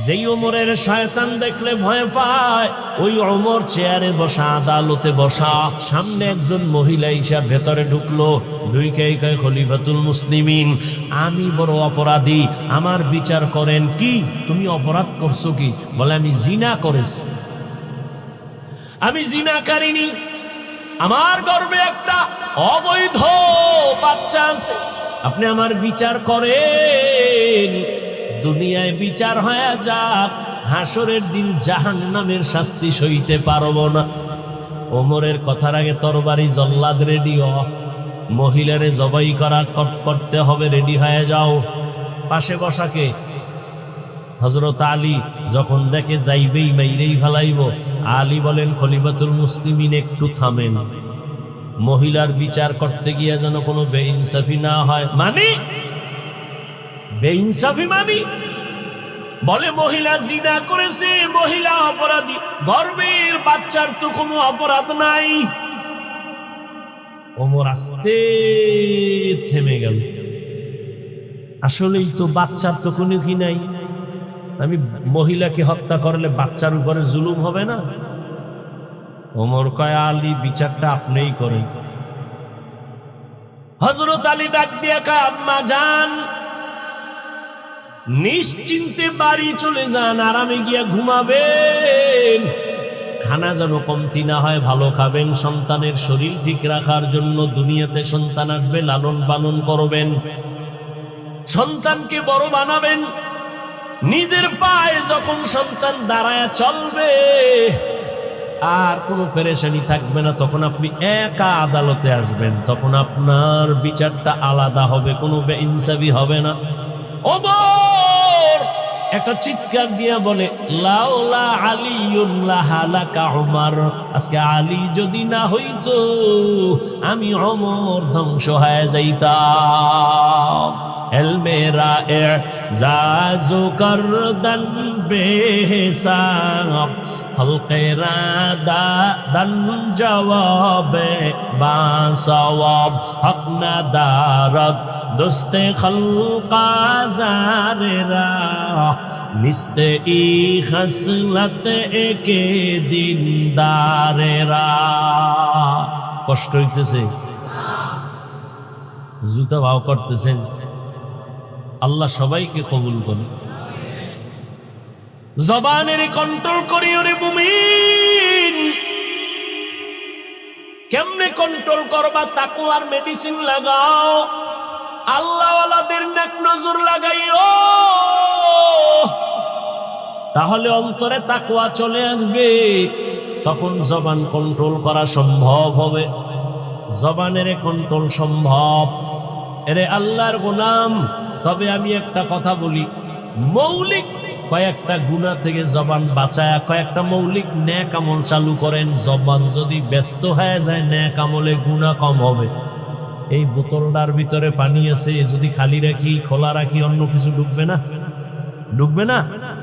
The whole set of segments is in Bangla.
যেই ওমরের শয়তান দেখলে ভয় পায়, ওই ওমর চেয়ারে বসা, আদালতে বসা, সামনে একজন মহিলা হিসাব ভেতরে ঢুকলো, ঢুইকাই কয় খলিফাতুল মুসলিমিন, আমি বড় অপরাধী, আমার বিচার করেন। কি তুমি অপরাধ করছো? কি বলে, আমি জিনা করেছি, আমি জিনা করিনি, আমার গর্ভে একটা অবৈধ বাচ্চা আছে, আপনি আমার বিচার করেন। দুনিয়ায় বিচার হয়ে যাক, হাসরের দিন জাহান্নামের শাস্তি সইতে পারবো না। ওমরের কথার আগে তরবারি জল্লাদ রেডি হ, মহিলারে জবাই করতে হবে, রেডি হয়ে যাও। পাশে বসাকে হযরত আলী যখন দেখে যাইবেই মাইরেই ফেলাইব, আলী বলেন, খলিফাতুল মুসলিমিন একটু থামেন, মহিলার বিচার করতে গিয়ে যেন কোনো বেইনসাফি না হয়। মানে বেইনসাফি মানি? বলে মহিলা জিনা করেছে, মহিলা অপরাধী, গর্ভের বাচ্চার তো কোনো অপরাধ নাই। ওমর আস্তে থেমে গেল, আসলেই তো বাচ্চার তো কোনো কি নাই, আমি মহিলাকে হত্যা করলে বাচ্চার উপরে জুলুম হবে না? ওমর কয়, আলী বিচারটা আপনিই করেন। হযরত আলী ডাক দিয়া কয়, আম্মা জান, নিশ্চিন্তে বাড়ি চলে যান, আরামে গিয়া ঘুমাবেন, খানা যেন কমতি না হয়, ভালো খাবেন, সন্তানের শরীর ঠিক রাখার জন্য। দুনিয়াতে সন্তান আসবে, লালন পালন করবেন, সন্তানকে বড় বানাবেন। নিজের পায়ে যখন সন্তান দাঁড়ায় চলবে, আর কোনো পেরেশানি থাকবে না, তখন আপনি একা আদালতে আসবেন, তখন আপনার বিচারটা আলাদা হবে, কোনো বেইনসাফি হবে না। ওমর একটা চিৎকার দিয়া বলে, লাউলা আলিউন লাহালাকা উমর, আজকে আলী যদি না হইতো আমি ওমর ধ্বংস হয়ে যাইতাম। এল মেরা এজাজু করদন বেহিসাব, হলকে রাদা দন জওয়াবে বাসওয়াব, হক না দারদ দোস্তে খলকা জারেরা, নিস্তে ই খসলত একে দিনদারেরা। কষ্ট হইতেছে? জুতা ভাও করতেছেন? আল্লাহ সবাইকে কবুল করুন। জবানের কন্ট্রোল করি ওরে মুমিন। কেমনে কন্ট্রোল করবা? তাকওয়ার মেডিসিন লাগাও, আল্লাহওয়ালাদের নেক নজর লাগাইও, তাহলে অন্তরে তাকওয়া চলে আসবে, তখন জবান কন্ট্রোল করা সম্ভব হবে। জবানের কন্ট্রোল সম্ভব। এরে আল্লাহর গোলাম, তবে আমি একটা কথা বলি, মৌলিক কয়েকটা গুনাহ থেকে জবান বাঁচায়া কয়েকটা মৌলিক নেক আমল চালু করেন। জবান যদি ব্যস্ত হয়ে যায়, নেক আমলে গুনাহ কম হবে। এই বোতলটার ভিতরে পানি আছে, যদি খালি রাখি, খোলা রাখি, অন্য কিছু ঢুকবে না? ঢুকবে না?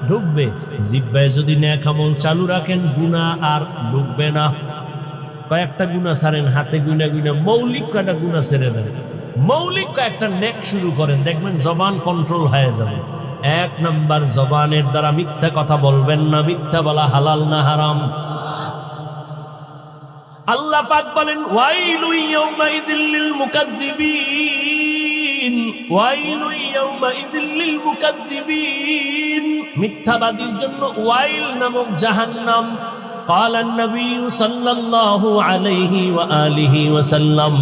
ঢুকবে। জিহ্বায় যদি নেক আমল চালু রাখেন, গুনাহ আর ঢুকবে না। কয়েকটা গুনাহ ছাড়েন, হাতে গুনা গুনা মৌলিক কয়েকটা গুনাহ ছেড়ে দেন, মৌলিক কয়েকটা নেক শুরু করেন, দেখবেন জবান কন্ট্রোল হয়ে যাবে। এক নাম্বার, জবানের দ্বারা মিথ্যা কথা বলবেন না। মিথ্যা বলা হালাল না হারাম? আল্লাহ পাক বলেন, ওয়াইলু ইয়াউমাইযিল লিল মুকাদ্দিবিন, ওয়াইলু ইয়াউমাইযিল লিল মুকাদ্দিবিন, মিথ্যাবাদীর জন্য ওয়াইল নামক জাহান্নাম। قال النبي صلى الله عليه وآله وسلم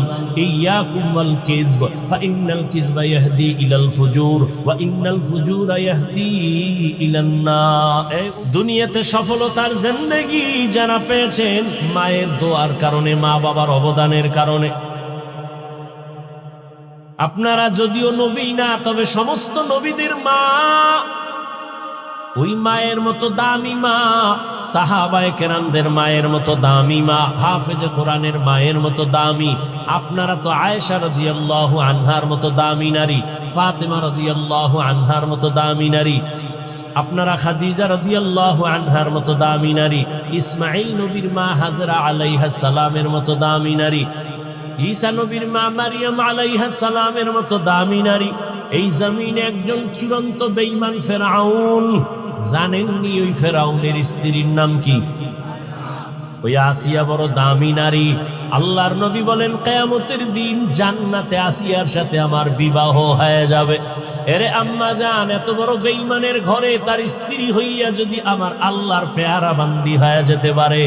إياكم والكذب فإن الكذب يهدي إلى الفجور وإن الفجور يهدي إلى النار। দুনিয়াতে সফলতার জিন্দেগি যারা পেয়েছেন মায়ের দোয়ার কারণে, মা বাবার অবদানের কারণে। আপনারা যদিও নবী না, তবে সমস্ত নবীদের মা ওই মায়ের মতো দামি মা, সাহাবায়ে কেরামদের মায়ের মতো দামি মা, হাফেজে কোরআনের মায়ের মতো দামি। আপনারা তো আয়েশা রাদিয়াল্লাহু আনহার মতো দামি নারী, ফাতেমা রাদিয়াল্লাহু আনহার মতো দামি নারী, আপনারা খাদিজা রাদিয়াল্লাহু আনহার মতো দামি নারী, ইসমাঈল নবীর মা হাজরা আলাইহাস সালামের মতো দামি নারী, ঈসা নবীর মা মারিয়াম আলাইহাস সালামের মতো দামি নারী। এই জমিনে একজন চূড়ান্ত বেঈমান ফেরাউন, জানেননি ওই ফেরাউনের স্ত্রীর নাম কি? ওই আসিয়া বড় দামি নারী। আল্লাহর নবী বলেন কিয়ামতের দিন জান্নাতে আসিয়ার সাথে আমার বিবাহ হয়ে যাবে। এরে আম্মা জান, এত বড় বেঈমানের ঘরে তার স্ত্রী হইয়া যদি আমার আল্লাহর পেয়ারা বান্দি হয়ে যেতে পারে,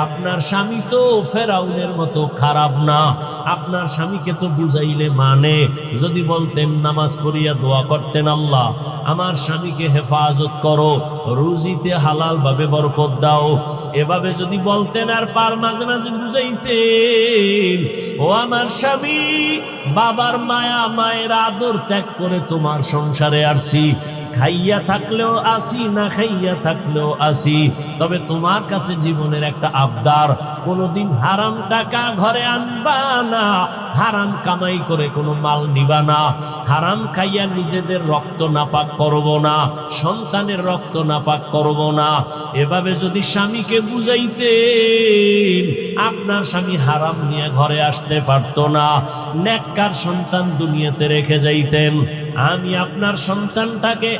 আপনার স্বামী তো ফেরাউনের মতো খারাপ না। আপনার স্বামীকে তো বুঝাইলে মানে, যদি বলতেন নামাজ পড়িয়া দোয়া করতেন, আল্লাহ আমার স্বামীকে হেফাজত করো, রুজিতে হালাল ভাবে বরকত দাও, এভাবে যদি বলতেন আর পার মাঝে মাঝে বুঝাইতেন, ও আমার স্বামী, বাবার মায়া মায়ের আদর ত্যাগ করে তোমার সংসারে আসছি, খাইয়া থাকলেও আসি, না খাইয়া থাকলেও আসি, তবে তোমার কাছে জীবনের একটা আবদার, কোনোদিন হারাম টাকা ঘরে আনবা না, হারাম কামাই করে কোনো মাল নিবা না, হারাম খাইয়া নিজেদের রক্ত নাপাক করব না, সন্তানের রক্ত নাপাক করব না। এভাবে যদি স্বামীকে বুঝাইতেন, আপনার স্বামী হারাম নিয়ে ঘরে আসতে পারত না, নেককার সন্তান দুনিয়াতে রেখে যাইতেন। আমি আপনার সন্তানটাকে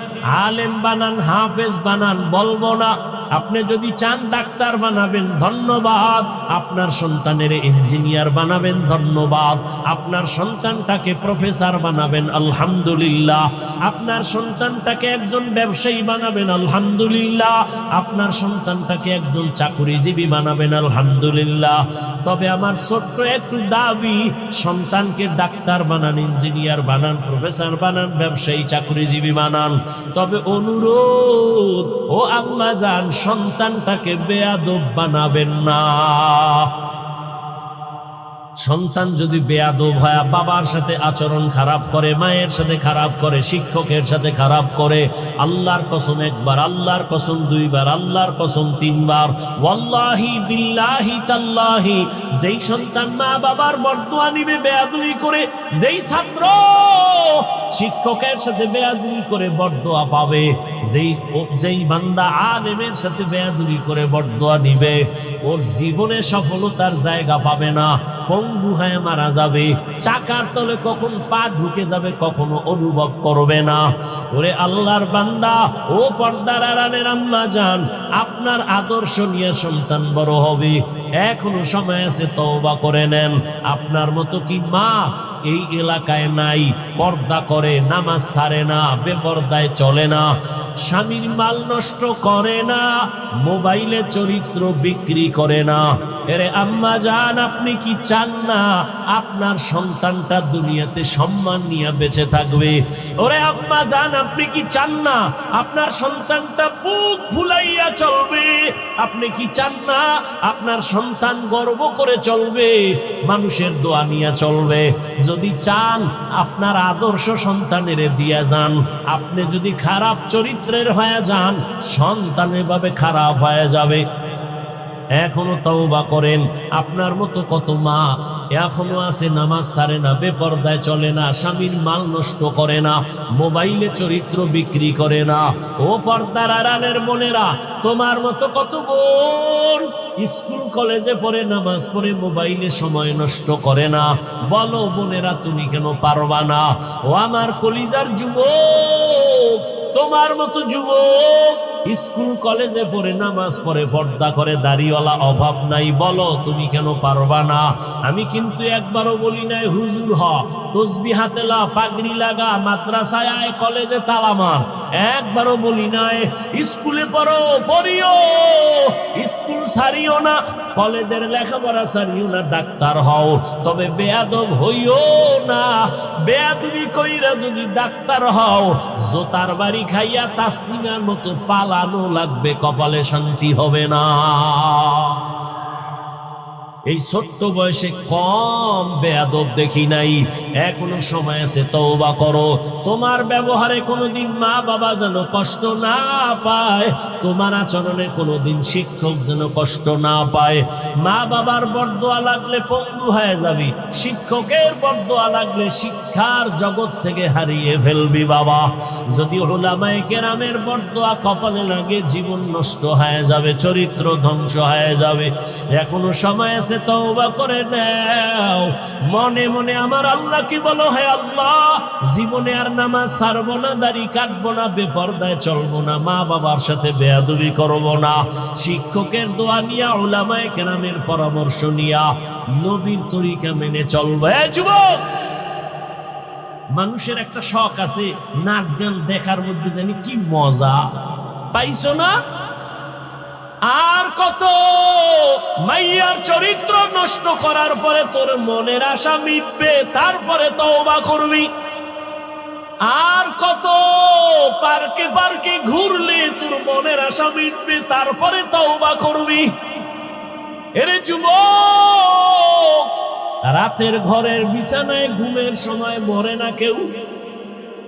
আলেম বানান, হাফেজ বানান বলবো না। আপনি যদি চান ডাক্তার বানাবেন, ধন্যবাদ। আপনার সন্তানের ইঞ্জিনিয়ার বানাবেন, ধন্যবাদ। আপনার সন্তানটাকে প্রফেসর বানাবেন, আলহামদুলিল্লাহ। আপনার সন্তানটাকে একজন ব্যবসায়ী বানাবেন, আলহামদুলিল্লাহ। আপনার সন্তানটাকে একজন চাকরিজীবী বানাবেন, আলহামদুলিল্লাহ। তবে আমার ছোট্ট একটু দাবি, সন্তানকে ডাক্তার বানান, ইঞ্জিনিয়ার বানান, প্রফেসর বানান, ব্যবসায়ী চাকরিজীবী বানান, তবে অনুরোধ, ও আম্মা জান, সন্তানটাকে বেয়াদব বানাবেন না। সন্তান যদি বেয়াদব হয়, বাবার সাথে আচরণ খারাপ করে, মায়ের সাথে খারাপ করে, শিক্ষকের সাথে খারাপ করে, আল্লাহর কসম একবার, আল্লাহর কসম দুইবার, আল্লাহর কসম তিনবার, ওয়াল্লাহি বিল্লাহি তাল্লাহি, যেই সন্তান মা বাবার বরদোয়া নিবে বেয়াদবি করে, যেই ছাত্র শিক্ষকের সাথে বেয়াদবি করে বরদোয়া পাবে, যেই বান্দা আলেমের সাথে বেয়াদবি করে বরদোয়া নিবে, ওর জীবনে সফলতার জায়গা পাবে না, পঙ্গু হয়ে মারা যাবে, চাকার তলে কখন পা ঢুকে যাবে কখনো অনুভব করবে না। ওরে আল্লাহর বান্দা, ও পর্দার আড়ালের আম্মা জান, আপনার আদর্শ নিয়ে সন্তান বড় হবে, এখনো সময় আছে, তওবা করে নেন। আপনার মতো কি মা এই এলাকায় নাই? পর্দা করে, নামাজ ছাড়ে না, বেপর্দায় চলে না, স্বামীর মাল নষ্ট করে না, মোবাইলে চরিত্র বিক্রি করে না। এরে আম্মা জান, আপনি কি চান না আপনার সন্তানটা দুনিয়াতে সম্মান নিয়ে বেঁচে থাকবে? ওরে আম্মা জান, আপনি কি চান না আপনার সন্তানটা বুক ফুলাইয়া চলবে? আপনি কি চান না আপনার সন্তান গর্ব করে চলবে, মানুষের দোয়া নিয়ে চলবে? যদি চান, আপনার আদর্শ সন্তানের দিয়া যান। আপনি যদি খারাপ চরিত্রের হয়ে যান, সন্তান এভাবে খারাপ হয়ে যাবে। এখনো তওবা করেন। আপনার মতো কত মা এখনো আছে, নামাজ ছাড়ে না, বেপর্দায় চলে না, স্বামীর মাল নষ্ট করে না, মোবাইলে চরিত্র বিক্রি করে না। ও পর্দার আড়ালের বোনেরা, তোমার মতো কত বোন স্কুল কলেজে পড়ে, নামাজ পড়ে, মোবাইলে সময় নষ্ট করে না। বলো বোনেরা, তুমি কেন পারবা না? ও আমার কলিজার যুবক, তোমার মতো যুবক স্কুল কলেজে পড়ে, নামাজ পড়ে, পর্দা করে, দাড়িওয়ালা অভাব নাই, বলো তুমি কেন পারবা না? আমি কিন্তু একবারও বলি নাই হুজুর হ, তসবিহ হাতে লা, পাগড়ি লাগা, মাদ্রাসায় আয়, কলেজে তালা মার, একবারও বলি নাই। স্কুলে পড়ো, পড়িও, স্কুল ছাড়িও না, কলেজের লেখাপড়া ছাড়িও না, ডাক্তার হও, তবে বেয়াদব হইও না। বেয়াদবি কইরা যদি ডাক্তার হও, জোতার বাড়ি খাইয়া তাসলিমার মতো পালানো লাগবে, কপালে শান্তি হবে না। এই ছোট্ট বয়সে কম বেয়াদব দেখি নাই। এখনো সময় আছে, তওবা করো। তোমার ব্যবহারে কোনোদিন মা বাবা যেন কষ্ট না পায়, তোমার আচরণে কোনোদিন শিক্ষক যেন কষ্ট না পায়। মা বাবার বরদোয়া লাগলে পঙ্গু হয়ে যাবি, শিক্ষকের বরদোয়া লাগলে শিক্ষার জগৎ থেকে হারিয়ে ফেলবি বাবা। যদি উলামায়ে কেরামের বরদোয়া কপালে লাগে, জীবন নষ্ট হয়ে যাবে, চরিত্র ধ্বংস হয়ে যাবে। এখনো সময় আছে, হয়েছে তওবা করে নাও। মনে মনে আমার আল্লাহ কি বলো, হে আল্লাহ, জীবনে আর নামাজ ছাড়বো না, দাড়ি কাটবো না, বেপরদায় চলবো না, মা বাবার সাথে বেয়াদবি করবো না, শিক্ষকের দোয়া নিয়া, উলামায়ে কেরামের পরামর্শ নিয়া নবীর তরিকা মেনে চলবো। হে যুবক, মানুষের একটা শখ আছে, নাচ গান দেখার মধ্যে জানি কি মজা পাইছো না? আর কত মাইয়ার চরিত্র নষ্ট করার পরে তোর মনের আশা মিটবে, তারপরে তওবা করবি। আর কত পার্কে পার্কে ঘুরলে তোর মনের আশা মিটবে, তারপরে তওবা করবি। এরে যুবক, রাতের ঘরের বিছানায় ঘুমের সময় মরে না কেউ।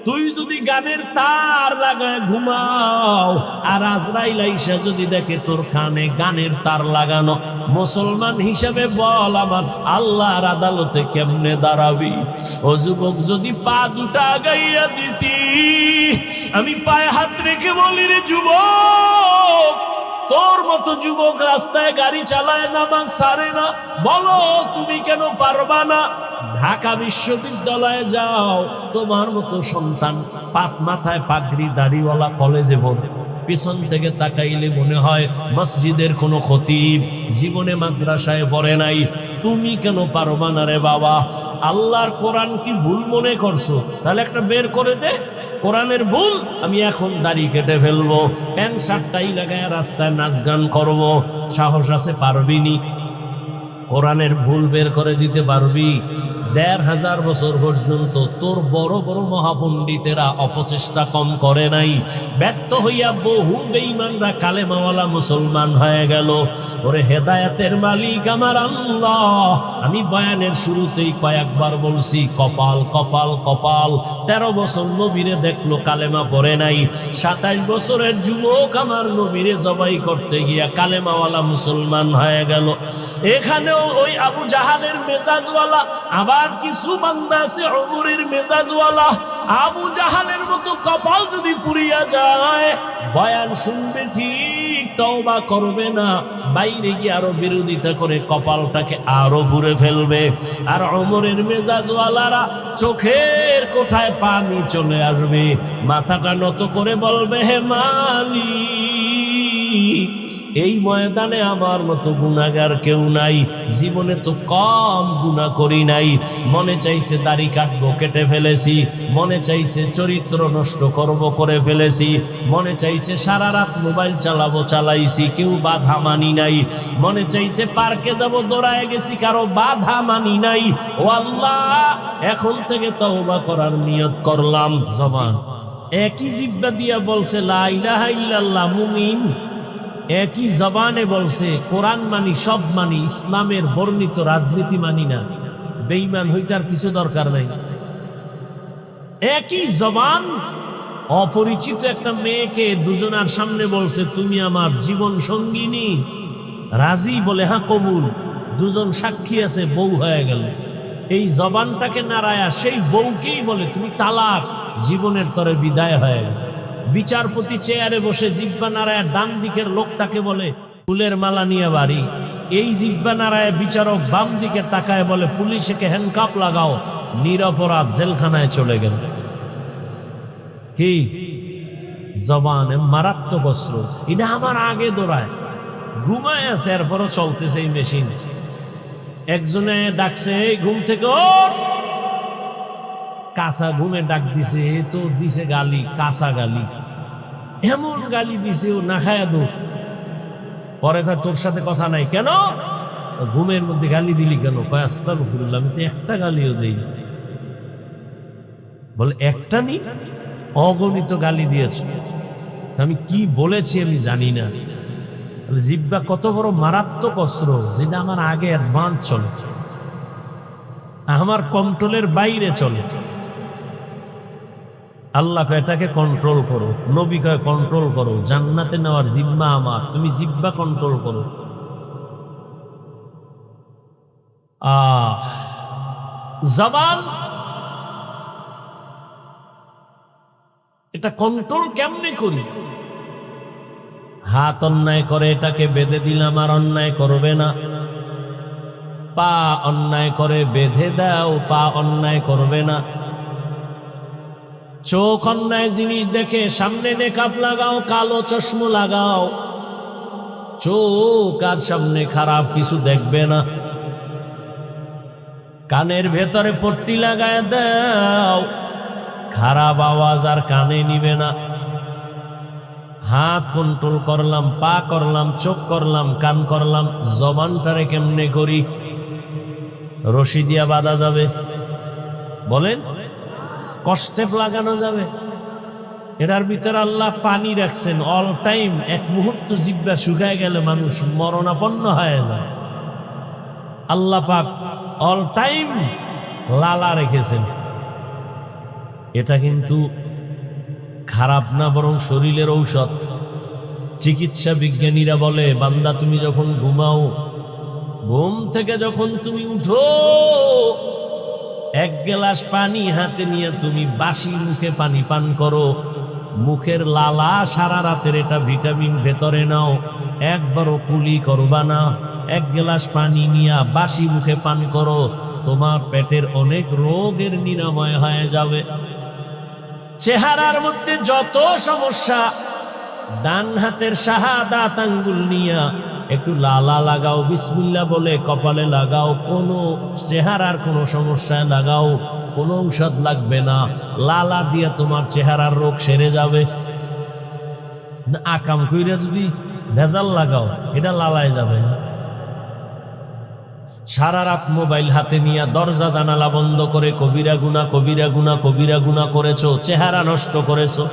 তুই যদি গানের তার লাগায় ঘুমাও, আর আজরাইল আইসা যদি দেখে তোর কানে গানের তার লাগানো, মুসলমান হিসাবে বল আমার আল্লাহর আদালতে কেমনে দাঁড়াবি? ও যুবক, যদি পা দুটা আগাইয়া দিতি, আমি পায়ে হাত রেখে বলি, রে যুবক, তোর মতো যুবক রাস্তায় গাড়ি চালায়, নামাজ ছাড়ে না, বলো তুমি কেন পারবা না? ঢাকা বিশ্ববিদ্যালয়ে যাও, তোমার মতো সন্তান পাত মাথায় পাগড়ি দাড়িওয়ালা কলেজে পড়ে, পিছন থেকে তাকাইলে মনে হয় মসজিদের কোনো খতিব, জীবনে মাদ্রাসায় পড়ে নাই। তুমি কেন পারবা না রে বাবা? আল্লাহর কোরআন কি ভুল মনে করছো? তাহলে একটা বের করে দে, কোরআনের ভুল। আমি এখন দাড়ি কেটে ফেলবো, প্যান্ট শার্টটাই লাগায় রাস্তায় নাচ গান করবো। সাহস আছে? পারবি নি? কোরআনের ভুল বের করে দিতে পারবি? ১৫০০ বছর পর্যন্ত তোর বড় বড় মহাপণ্ডিতেরা অপচেষ্টা কম করে নাই। ব্যর্থ হইয়া বহু বেঈমানরা কালেমাওয়ালা মুসলমান হয়ে গেল। ওরে হেদায়েতের মালিক আমার আল্লাহ, আমি বয়ানের শুরুতেই কয়েকবার বলছি, কপাল কপাল কপাল। ১৩ বছর নবীরে দেখলো, কালেমা পড়ে নাই। ২৭ বছরের যুবক আমার নবীরে জবাই করতে গিয়া কালেমাওয়ালা মুসলমান হয়ে গেল। এখানেও ওই আবু জাহালের মেজাজওয়ালা, আবার কিছু বান্দা আছে ওমরের মেজাজওয়ালা। আবু জাহালের মতো কপাল যদি পুড়িয়া যায়, বয়ান শুনবে ঠিক, তওবা করবে না, বাইরে গিয়ে আরো বিরোধিতা করে কপালটাকে আরো পুড়ে ফেলবে। আর ওমরের মেজাজওয়ালারা চোখের কোঠায় পানি চলে আসবে, মাথাটা নত করে বলবে, হে মালিক, এই ময়দানে আমার মতো গুনাহগার কেউ নাই, জীবনে তো কম গুনাহ করি নাই। মনে চাইছে দাড়ি কাটবো, কেটে ফেলেছি। মনে চাইছে চরিত্র নষ্ট করব, করে ফেলেছি। মনে চাইছে সারা রাত মোবাইল চালাবো, চালাইছি, কেউ বাধা মানি নাই। মনে চাইছে পার্কে যাব, দৌড়ায় গেছি, কারো বাধা মানি নাই। ও আল্লাহ, এখন থেকে তওবা করার নিয়ত করলাম। জবান একই জিহ্বা দিয়া বলছে লা ইলাহা ইল্লাল্লাহ, মুমিন একই জবানে বলছে কোরআন মানি, সব মানি, ইসলামের বর্ণিত রাজনীতি মানি না। বেঈমান হইতার কিছু দরকার নাই। একই জবান অপরিচিত একটা মেয়েকে দুজনার সামনে বলছে, তুমি আমার জীবন সঙ্গিনী, রাজি? বলে হ্যাঁ, কবুল। দুজন সাক্ষী আছে, বউ হয়ে গেল। এই জবানটাকে নাড়ায়া সেই বউকেই বলে, তুমি তালাক, জীবনের তরে বিদায় হয়ে গেল। বিচারপতি চেয়ারে বসে জিহ্বা নাড়ায়া ডান দিকের লোকটাকে বলে, ফুলের মালা নিয়ে বাড়ি। এই জিহ্বা নাড়ায়া বিচারক বাম দিকে তাকায় বলে, পুলিশকে হ্যান্ডকাপ লাগাও, নিরপরাধ, জেলখানায় চলে গেল। কি জবান মারাত্মক অস্ত্র। এটা আমার আগে দৌড়ায়, ঘুমায় আছে, এরপরও চলতেছে এই মেশিন। একজনে ডাকছে, ঘুম থেকে ওঠ। কাঁচা ঘুমে ডাক দিছে, এ তো দিছে গালি, কাঁচা গালি, এমন গালি দিছে ও না খায়া দো। পরে কয়, তোর সাথে কথা নাই কেন? ঘুমের মধ্যে গালি দিলি কেন? কয়, আস্তাগফিরুল্লাহ, আমি তো একটা গালিও দেই। বলে একটা নি, অগণিত গালি দিয়েছ। আমি কি বলেছি আমি জানি না। জিহ্বা কত বড় মারাত্মক অস্ত্র, যেটা আমার আগে অ্যাডভান্স চলে, আমার কন্ট্রোলের বাইরে চলে। আল্লাহ এটাকে কন্ট্রোল করো, নবী কয় কন্ট্রোল করো, জান্নাতে নেওয়ার জিম্মা আমার, তুমি জিহ্বা কন্ট্রোল করো। জবান এটা কন্ট্রোল কেমনে করি? হাত অন্যায় করে, এটাকে বেঁধে দিলাম আর অন্যায় করবে না। পা অন্যায় করে বেঁধে দাও, পা অন্যায় করবে না। চোখ অন্যায় জিনিস দেখে সামনে নেকাব লাগাও, কালো চশমা লাগাও, চোখ আর সামনে খারাপ কিছু দেখবে না। কানের ভেতরে পট্টি লাগায় দাও, খারাপ আওয়াজ আর কানে নিবে না। হাত কন্ট্রোল করলাম, পা করলাম, চোখ করলাম, কান করলাম, জবানটারে কেমনে করি? রশি দিয়া বাঁধা যাবে? বলেন, কষ্টেপ লাগানো যাবে? এটার ভিতরে আল্লাহ পানি রাখছেন অল টাইম। এক মুহূর্ত জিহ্বা শুকায় গেলে মানুষ মরণাপন্ন হয়ে যায়। আল্লাহ পাক অল টাইম লালা রেখেছেন। এটা কিন্তু খারাপ না, বরং শরীরের ঔষধ। চিকিৎসা বিজ্ঞানীরা বলে, বান্দা তুমি যখন ঘুমাও, ঘুম থেকে যখন তুমি উঠো, এক গ্লাস পানি হাতে নিয়ে তুমি বাসি মুখে পানি পান করো। মুখের লালা সারা রাতের এটা ভিটামিন ভেতরে নাও, একবারও কুলি করবা না। এক গ্লাস পানি নিয়ে বাসি মুখে পান করো, তোমার পেটের অনেক রোগের নিরাময় হয়ে যাবে। চেহারার মধ্যে যত সমস্যা, ডান হাতের শাহাদাত আঙ্গুল নিয়া একটু লালা লাগাও, বিসমিল্লাহ বলে কপালে লাগাও। কোনো চেহারার কোনো সমস্যায় লাগাও, কোনো ঔষধ লাগবে না। লালা দিয়ে তোমার চেহারার রোগ সেরে যাবে। আকাম কইরা যদি ভেজাল লাগাও, এটা লালায় যাবে না। সারা রাত মোবাইল হাতে নিয়ে দরজা জানালা বন্ধ করে কবিরা গুনাহ, কবিরা গুনাহ, কবিরা গুনাহ করেছো, চেহারা নষ্ট করেছো।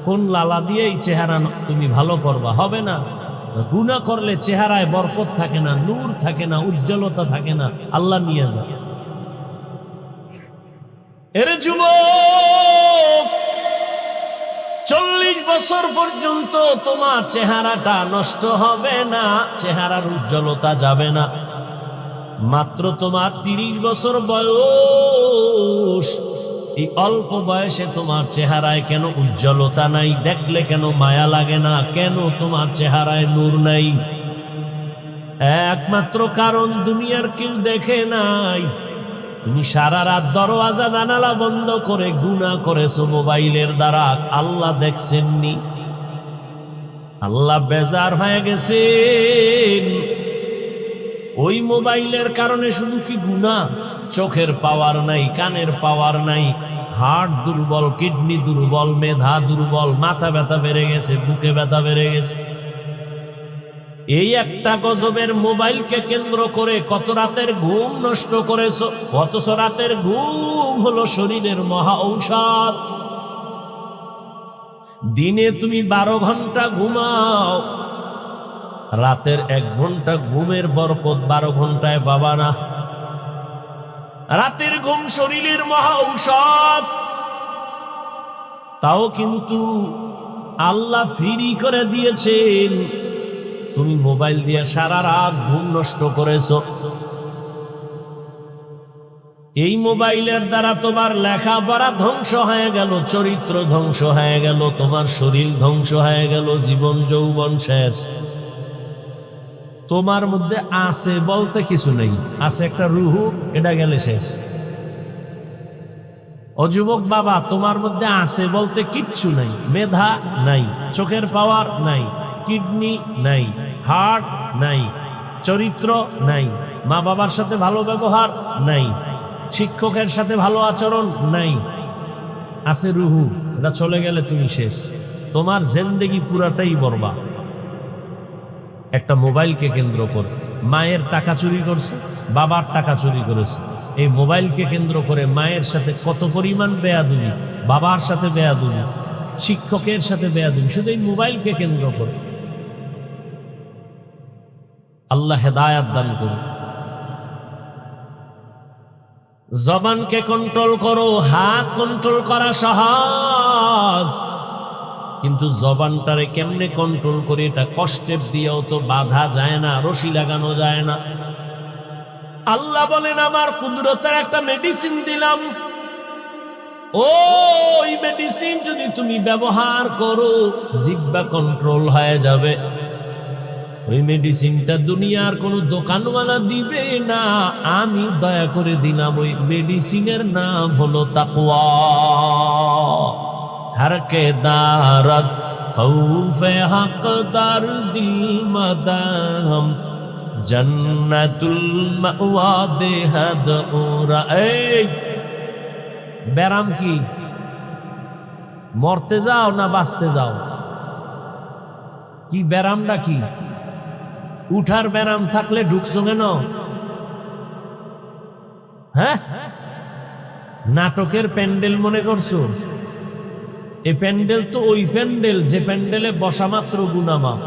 কোন লালা দিয়ে এই চেহারা তুমি ভালো করবা? হবে না। গুনাহ করলে চেহারায় বরকত থাকে না, নূর থাকে না, উজ্জ্বলতা থাকে না, আল্লাহ নিয়ে যায়। এর যুবক, 40 বছর পর্যন্ত তোমার চেহারাটা নষ্ট হবে না, চেহারার উজ্জ্বলতা যাবে না। মাত্র তোমার 30 বছর বয়স, এই অল্প বয়সে তোমার চেহারায় কেন উজ্জ্বলতা নাই? দেখলে কেন মায়া লাগে না? কেন তোমার চেহারায় নূর নাই? একমাত্র কারণ, দুনিয়ার কেউ দেখে নাই। তুমি সারা রাত দরওয়াজা জানালা বন্ধ করে গুনাহ করেছো মোবাইলের দ্বারা, আল্লাহ দেখছেননি? আল্লাহ বেজার হয়ে গেছেন। ওই মোবাইলের কারণে শুধু কি গুনাহ? চোখের পাওয়ার নাই, কানের পাওয়ার নাই, হার্ট দুর্বল, কিডনি দুর্বল, মেধা দুর্বল, মাথা ব্যথা বেড়ে গেছে, বুকে ব্যথা বেড়ে গেছে। এই একটা গজবের মোবাইলকে কেন্দ্র করে কত রাতের ঘুম নষ্ট করেছো। অথচ রাতের ঘুম হলো শরীরের মহা ঔষধ। দিনে তুমি 12 ঘন্টা ঘুমাও, রাতের 1 ঘন্টা ঘুমের বরকত 12 ঘন্টায় পাবা না। রাতের ঘুম শরীরের মহা ঔষধ, তাও কিন্তু আল্লাহ ফ্রি করে দিয়েছেন। তুমি মোবাইল দিয়ে সারা রাত ঘুম নষ্ট করেছো। এই মোবাইলের দ্বারা তোমার লেখাপড়া ধ্বংস হয়ে গেল, চরিত্র ধ্বংস হয়ে গেল, তোমার শরীর ধ্বংস হয়ে গেল, জীবন যৌবন শেষ। তোমার মধ্যে আছে বলতে কিছু নেই, আছে একটা রুহ, এটা গেলে শেষ। ও যুবক বাবা, তোমার মধ্যে আছে বলতে কিচ্ছু নাই। মেধা নাই, চোখের পাওয়ার নাই, কিডনি নাই, হার্ট নাই, চরিত্র নাই, মা বাবার সাথে ভালো ব্যবহার নাই, শিক্ষকের সাথে ভালো আচরণ নাই, আছে রুহু। এটা চলে গেলে তুমি শেষ। তোমার জিন্দেগি পুরাটাই বরবাদ। একটা মোবাইলকে কেন্দ্র করে মায়ের টাকা চুরি করছে, বাবার টাকা চুরি করেছে। এই মোবাইলকে কেন্দ্র করে মায়ের সাথে কত পরিমাণ বেয়াদবি, বাবার সাথে বেয়াদবি, শিক্ষকের সাথে বেয়াদবি, শুধু এই মোবাইলকে কেন্দ্র করে। আল্লাহ হেদায়াত দান করুন। জবানকে কন্ট্রোল করো। হাত কন্ট্রোল করা সহজ, কিন্তু জবানটারে কেমনে কন্ট্রোল করে এটা কষ্টের দিয়েও তো বাধা যায় না, রশি লাগানো যায় না। আল্লাহ বলেন, আমার কুদরতের একটা মেডিসিন দিলাম, ওই মেডিসিন যদি তুমি ব্যবহার করো, জিহ্বা কন্ট্রোল হয়ে যাবে। ওই মেডিসিনটা দুনিয়ার কোনো দোকানওয়ালা দিবে না, আমি দয়া করে দিলাম। ওই মেডিসিনের নাম হলো তাকওয়া। হরকে দারত খৌফে হকদার দিল মদাম জন্নতুল মাওয়া দেহাদ ওরা। এই ব্যারাম কি? মরতে যাও না বাঁচতে যাও? কি ব্যারামটা কি? উঠার ব্যারাম থাকলে ঢুকছো কেন? হ্যাঁ, নাটকের প্যান্ডেল মনে করছো? এই প্যান্ডেল তো ওই প্যান্ডেল যে প্যান্ডেলে বসা মাত্র গুনামাপ।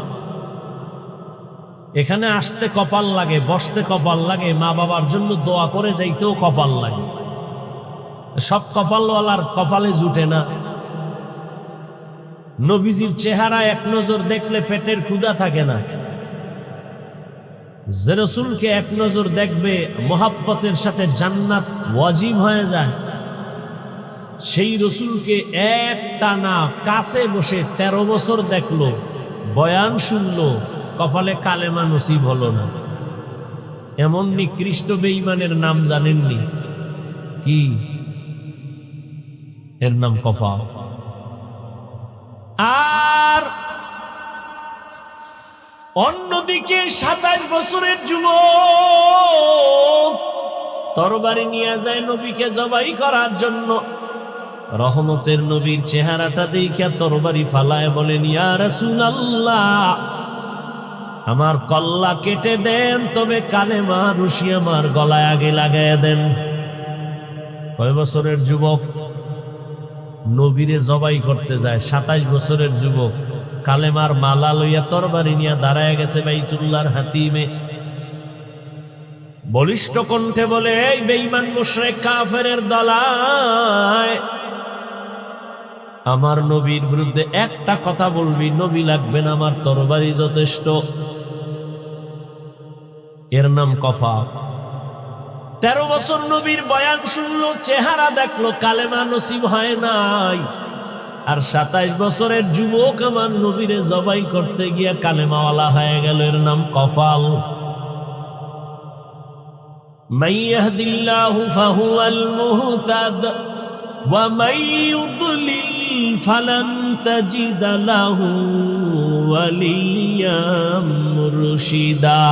এখানে আসতে কপাল লাগে, বসতে কপাল লাগে, মা বাবার জন্য দোয়া করে যাইতেও কপাল লাগে। সব কপালওয়ালার কপালে জুটে না। নবীজির চেহারা এক নজর দেখলে পেটের ক্ষুধা থাকে না। যে রসুলকে এক নজর দেখবে মোহাব্বতের সাথে জান্নাত ওয়াজিব হয়ে যায়। সেই রসুলকে একটানা কাছে বসে 13 বছর দেখলো, বয়ান শুনলো, কপালে কালেমা নসিব হলো না। এমন নিকৃষ্ট বেঈমানের নাম জানেননি? কি? এর নাম কফা। আর অন্যদিকে 27 বছরের যুবক তরবারি নিয়ে যায় নবীকে জবাই করার জন্য। রহমতের নবীর চেহারাটা দেখিয়া তরবারি ফালায় বলেন, ইয়া রাসূলুল্লাহ, আমার কল্লা কেটে দেন, তবে কালেমা রশি আমার গলায় আগে লাগাইয়া দেন। কয় বছরের যুবক নবীরে জবাই করতে যায়? 27 বছরের যুবক কালেমার মালা লইয়া তরবারি নিয়ে দাঁড়ায় গেছে বাইতুল্লাহর হাতিমে। বলিষ্ঠ কণ্ঠে বলে, এই বেঈমান মুশরিক কাফেরের দলায়, আমার নবীর বিরুদ্ধে একটা কথা বলবি, নবী লাগবে না, আমার তরবারি যথেষ্ট। এর নাম কফা। 13 বছর নবীর বয়ান শুনলো, চেহারা দেখলো, কালেমা নসিব হয় নাই। আর 27 বছরের যুবক আমার নবীরে জবাই করতে গিয়া কালেমাওয়ালা হয়ে গেল। এর নাম কফাল। মান ইয়াহদিল্লাহু ফাহুয়াল মুহতাদ ওয়া মান ইউদ্লিল ফালান তাজিদা লাহু ওয়ালিয়্যাম মুরশিদা।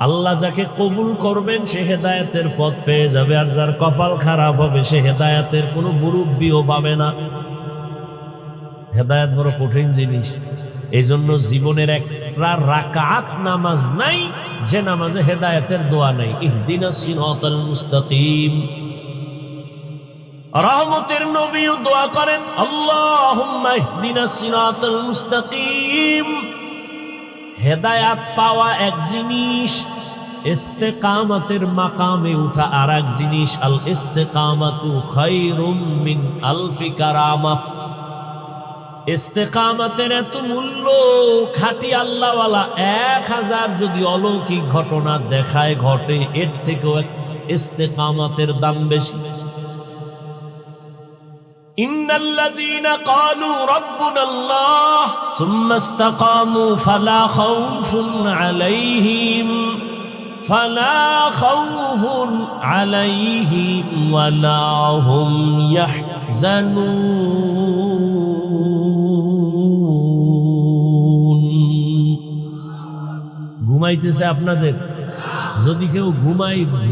আল্লাহ যাকে কবুল করবেন সে হেদায়েতের পথ পেয়ে যাবে, আর যার কপাল খারাপ হবে সে হেদায়েতের কোনো মুরব্বিও পাবে না। হেদায়েত বড় কঠিন জিনিস। এই জন্য জীবনের একটা রাকাত নামাজ নাই যে নামাজে হেদায়েতের দোয়া নাই। ইহদিনাস সিরাতাল মুস্তাকিম। রহমতের নবীও দোয়া করেন, আল্লাহুম্মা ইহদিনাস সিরাতাল মুস্তাকিম। হেদায়াত পাওয়া এক জিনিস, ইস্তেকামতের মাকামে উঠা আর এক জিনিস। আল ইস্তেকামাতু খায়রুম মিন আলফি কারামা। ইস্তেকামতের এত মূল্য, খাঁটি আল্লাহওয়ালা 1000 যদি অলৌকিক ঘটনা দেখায় ঘটে, এর থেকেও ইস্তেকামতের দাম বেশি। ইন্নাল্লাযীনা ক্বালু রাব্বুনাল্লাহ সুম্মা ইসতাকামু ফালা খাউফুন আলাইহিম ওয়ালা হুম ইয়াহজানুন। ঘুমাইতেছে আপনাদের? যদি কেউ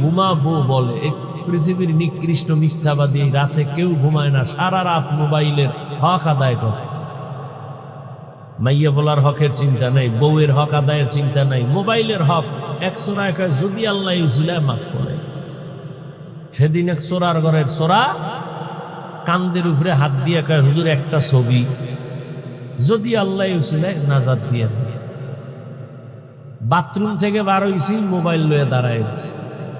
ঘুমাবো বলে, পৃথিবীর নিকৃষ্ট মিথ্যাবাদী। রাতে কেউ ঘুমায় না, সারা রাত মোবাইলের হক আদায় করে। মাইয়া বলার হকের চিন্তা নাই, বউয়ের হক আদায়ের চিন্তা নাই, মোবাইলের হক। এক সোরায় কয়, যদি আল্লাহ উছিলায় মাফ করে। সেদিন এক সোরার ঘরের সোরা কান্দের উপরে হাত দিয়ে কয়, হুজুর একটা ছবি, যদি আল্লাহ উছিলায় নাজাত দিয়ে। বাথরুম থেকে বার হইছি, মোবাইল লয়ে দাঁড়ায় গেছে।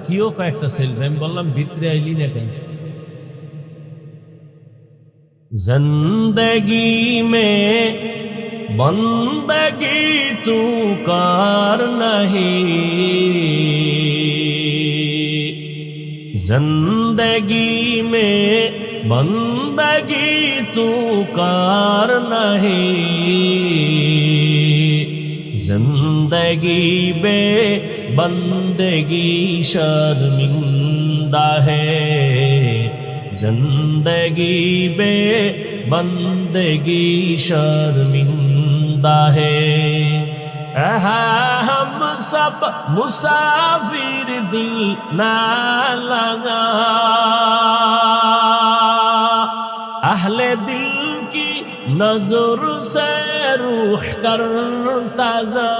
কিও কয়েকটা সেলফি। আমি বললাম, ভিতরে আইলি না কেন? জিন্দগি মে বন্দগি তু কার নাহি, জিন্দগি মে বন্দগি তু কার নাহি, जिंदगी बे बंदगी शर्मिंदा है, जिंदगी बे बंदगी शर्मिंदा है। हम सब मुसाफिर दिल ना लगा, अहले दिल की नजर से रूह कर ताजा,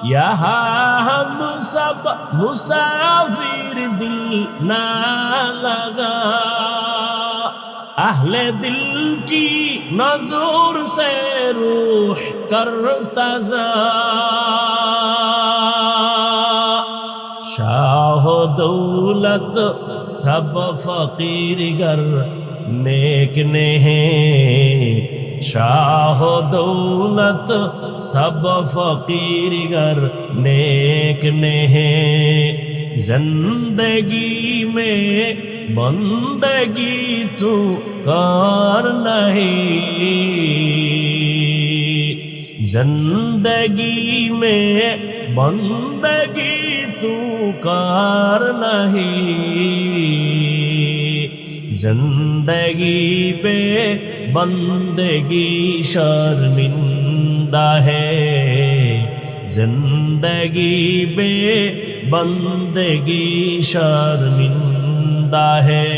यहाँ हम सब मुसाफिर दिल ना लगा, अहले दिल की नजर से रूह कर ताजा। शाह दौलत सब फकीर गर नेक ने हैं, शाह दौलत सब फकीर गर नेक ने हैं। जिंदगी में बंदगी तू कर नहीं, जिंदगी में बंदगी तू कर नहीं, जिंदगी पे बंदगी शर्मिंदा है, जिंदगी पे बंदगी शर्मिंदा है।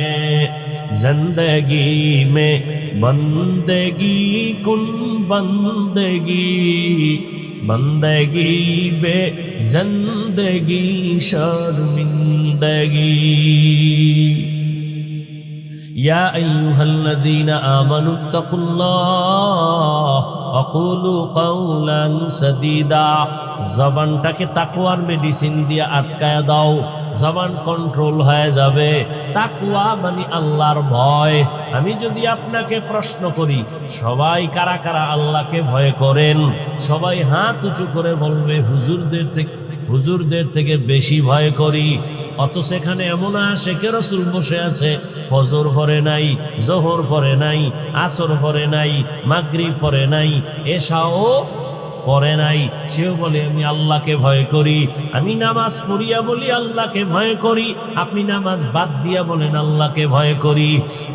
जिंदगी में बंदगी कुन बंदगी, बंदगी बे जिंदगी शर्मिंदगी। या अय्युहल्लज़ीना आमनु तक़ुल्लाह वक़ूलू क़ौलन सदीदा। জবানটাকে তাকওয়ার মেডিসিন দিয়ে আটকায় দাও, জবান কন্ট্রোল হয়ে যাবে। তাকওয়া মানে আল্লাহর ভয়। আমি যদি আপনাকে প্রশ্ন করি, সবাই কারা কারা আল্লাহকে ভয় করেন? সবাই হাত উঁচু করে বলবে হুজুরদের থেকে বেশি ভয় করি। অত সেখানে এমন আশেকে রাসূল বসে আছে, ফজর পড়ে নাই, জোহর পড়ে নাই, আসর পড়ে নাই, মাগরিব পড়ে নাই, এশাও পড়ে নাই, সেও বলে আমি আল্লাহকে ভয় করি। আমি নামাজ পড়িয়া বলি আল্লাহকে ভয় করি, আপনি নামাজ বাদ দিয়া বলেন আল্লাহকে ভয় করি।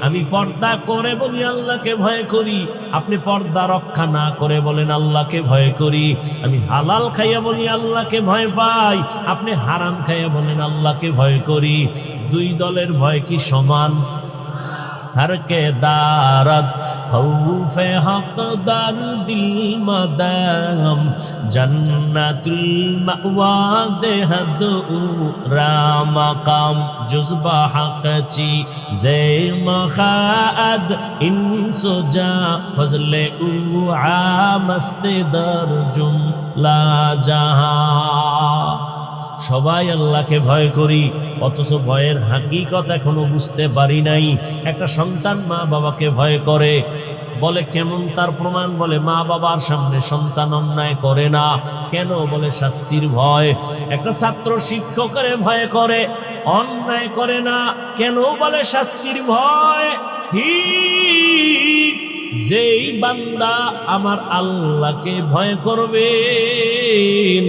আমি পর্দা করে বলি আল্লাহকে ভয় করি, আপনি পর্দা রক্ষা না করে বলেন আল্লাহকে ভয় করি। আমি হালাল খাইয়া বলি আল্লাহকে ভয় পাই, আপনি হারাম খাইয়া বলেন আল্লাহকে ভয় করি। দুই দলের ভয় কি সমান? हर के दारत खौफे हक दार दिल मदाम जन्नतुल मअवा देहद रामकाम जुज़बा हक़ची ज़े मखाअज इंसुजा फज़ले आमस्ते दर जुमला जहां। সবাই আল্লাহকে ভয় করি, অথচ ভয়ের হাকিকত এখনো বুঝতে পারি নাই। একটা সন্তান মা বাবাকে ভয় করে, বলে কেমন তার প্রমাণ? বলে মা বাবার সামনে সন্তান অন্যায় করে না। কেন? বলে শাস্তির ভয়। একটা ছাত্র শিক্ষকের ভয় করে, অন্যায় করে না। কেন? বলে শাস্তির ভয়। ঠিক যেই বান্দা আমার আল্লাহকে ভয় করবেন,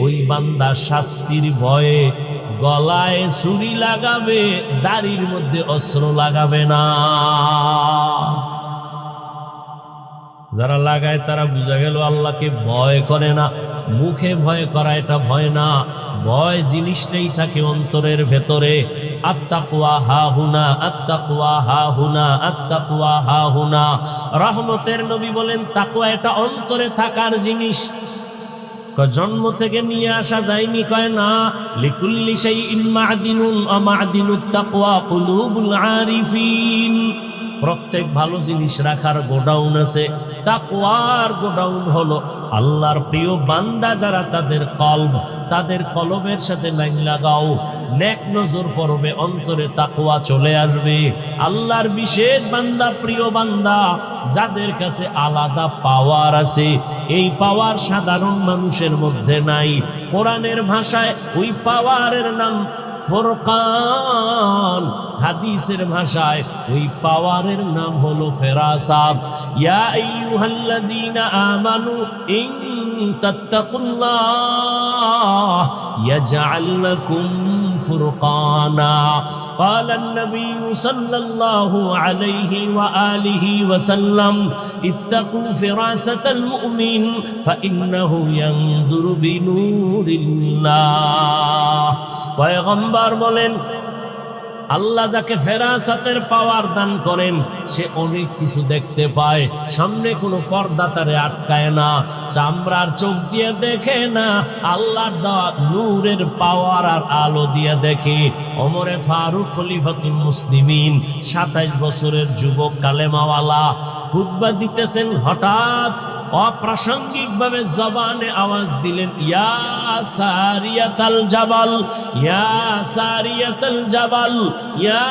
ওই বান্দা শাস্তির ভয়ে গলায় ছুরি লাগাবে, দাড়ির মধ্যে অস্ত্র লাগাবে না। যারা লাগায় তারা বুঝা গেল আল্লাহকে ভয় করে না। মুখে ভয় করা এটা ভয় না, ভয় জিনিসটাই থাকে অন্তরের ভেতরে। আত্তাকওয়া হাহুনা, আত্তাকওয়া হাহুনা, আত্তাকওয়া হাহুনা। রহমতের নবী বলেন তাকওয়া এটা অন্তরে থাকার জিনিস, জন্ম থেকে নিয়ে আসা যায়নি। কয় না, লিকুল্লি শাইইন মা'দিনুন ওয়া মা'দিনুত তাকওয়া কুলুবুল আরিফিন। প্রত্যেক ভালো জিনিস রাখার গোডাউন আছে, তাকওয়ার গোডাউন হলো আল্লাহর প্রিয় বান্দা যারা, তাদের কলবের সাথে লাইন লাগাও, নেক নজর পড়বে, অন্তরে তাকওয়া চলে আসবে। আল্লাহর বিশেষ বান্দা, প্রিয় বান্দা যাদের কাছে আলাদা পাওয়ার আছে, এই পাওয়ার সাধারণ মানুষের মধ্যে নাই। কোরআনের ভাষায় ওই পাওয়ারের নাম ফুরকান। হাদিসের ভাষায় ওই পাওয়ারের নাম হলো ফেরাসাত। ইয়া আইয়ুহাল্লাযীনা আমানু ইন তাত্তাকুল্লাহ ইয়াজআল লাকুম ফুরকানা। قال النبي صلى الله عليه وآله وسلم اتقوا فراسة المؤمن فإنه ينظر بنور الله। পয়গম্বর বলেন, আল্লাহ যাকে ফেরাসাতের পাওয়ার দান করেন সে অনেক কিছু দেখতে পায়। সামনে কোনো পর্দা তারে আটকায় না, চামড়ার চোখ দিয়ে দেখে না, আল্লাহর দেওয়া নূরের পাওয়ার আর আলো দিয়ে দেখে। ওমরে ফারুক খলিফাতুল মুসলিমিন 27 বছরের যুবক কালেমাওয়ালা খুতবা দিতেছেন, হঠাৎ অপ্রাসঙ্গিক ভাবে জবানে আওয়াজ দিলেন, ইয়া সারিয়াতাল জাবাল, ইয়া সারিয়াতাল জাবাল, ইয়া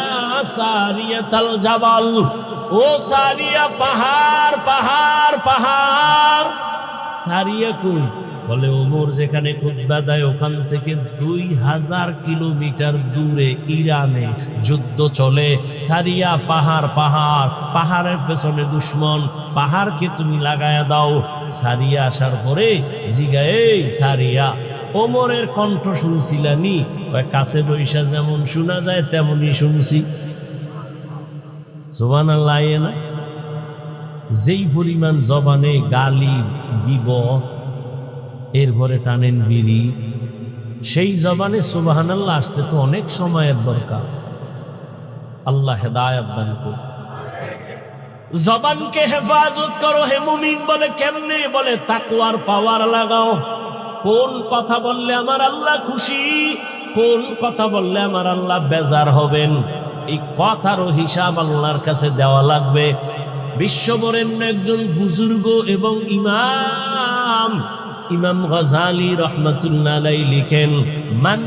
সারিয়াতাল জাবাল। ও সারিয়া, পাহাড় পাহাড় পাহাড়। সারিয়া কই? বলে ওমর যেখানে খুতবা দেয় ওখান থেকে 2000 কিলোমিটার দূরে ইরানে যুদ্ধ চলে। সারিয়া পাহাড় পাহাড়, পাহাড়ের পেছনে দুশ্মন, পাহাড়কে তুমি লাগায়া দাও। সারিয়া আসার পরে জিগা, এই সারিয়া, ওমরের কণ্ঠ শুনছিলানি? কাছে বৈশা যেমন শোনা যায় তেমনই শুনছি। সুবহানাল্লাহ না? যেই পরিমাণ জবানে গালি গীবত, এরপরে টানেন বিড়ি, সেই জবানে সুবহানাল্লাহ আসতে তো অনেক সময়ের দরকার। আল্লাহ হেদায়েত দান করুন। জবানকে হেফাজত করো হে মুমিন। বলে কেমনে? বলে তাকওয়ার পাওয়ার লাগাও। কোন কথা বললে আমার আল্লাহ খুশি, কোন কথা বললে আমার আল্লাহ বেজার হবেন, এই কথারও হিসাব আল্লাহর কাছে দেওয়া লাগবে। বিশ্ববরেণ্য একজন বুজুর্গ এবং ইমাম গজালি রহমাতুল্লাহ আলাইহি লিখেন, মান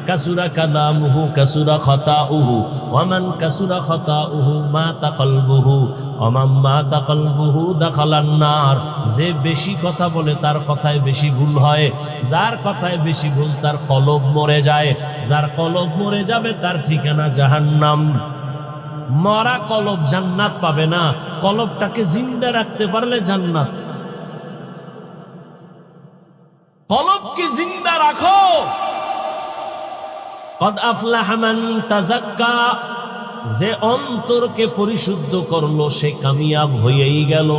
কাসুরা কালামুহু কাসুরা খতাউহু ওয়া মান কাসুরা খতাউহু মাতা কলবুহু ওয়া মান মাতা কলবুহু দাখালান নার। যে বেশি কথা বলে তার কথায় বেশি ভুল হয়, যার কথায় বেশি ভুল তার কলব মরে যায়, যার কলব মরে যাবে তার ঠিকানা জাহান্নাম। মরা কলব জান্নাত পাবে না, কলবটাকে জিন্দা রাখতে পারলে জান্নাত। কলবকে জিন্দা রাখো। কদ আফলাহা মান তাযাক্কা, যে অন্তরকে পরিশুদ্ধ করলো সে কামিয়াব হয়েই গেল।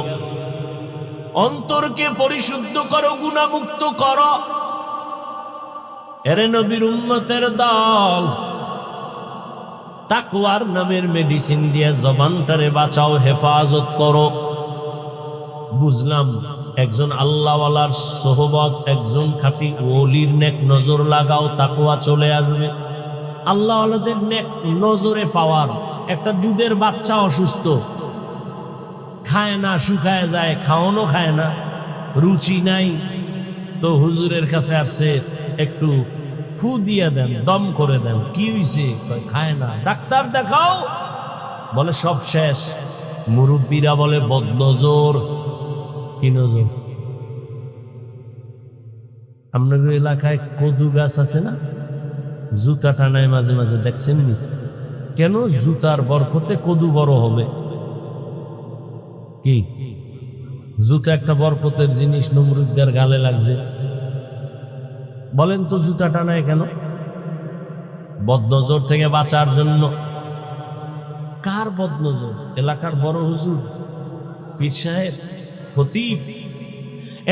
অন্তরকে পরিশুদ্ধ করো, গুনাহমুক্ত করো। এরে নবীর উম্মতের দল, তাকওয়ার নামের মেডিসিন দিয়ে জবানটারে বাঁচাও, হেফাজত করো। বুঝলাম একজন আল্লাহওয়ালার সোহবত, একজন খাঁটি ওলির নেক নজর লাগাও, তাকওয়া চলে আসবে। আল্লাহওয়ালাদের নেক নজরে পাওয়ার। একটা দুধের বাচ্চা অসুস্থ, খায় না, শুকায় যায়, খাওয়ানো খায় না, রুচি নাই, তো হুজুরের কাছে আসছে, একটু ফু দিয়ে দেন, দম করে দেন। কি হইছে? খায় না। ডাক্তার দেখাও। বলে সব শেষ। মুরব্বীরা বলে বদনজর। কি নজর? আপনাদের এলাকায় কদু গাছ আছে না? জুতা টানায় মাঝে মাঝে, দেখছেন নি? কেন? জুতার বরকতে কদু বড় হবে। কি জুতা একটা বরকতের জিনিস, নমরুদদের গালে লাগছে। বলেন তো জুতা টানায় কেন? বদনজর থেকে বাঁচার জন্য। কার বদনজর? এলাকার বড় হুজুর, পীর সাহেব, খতিব,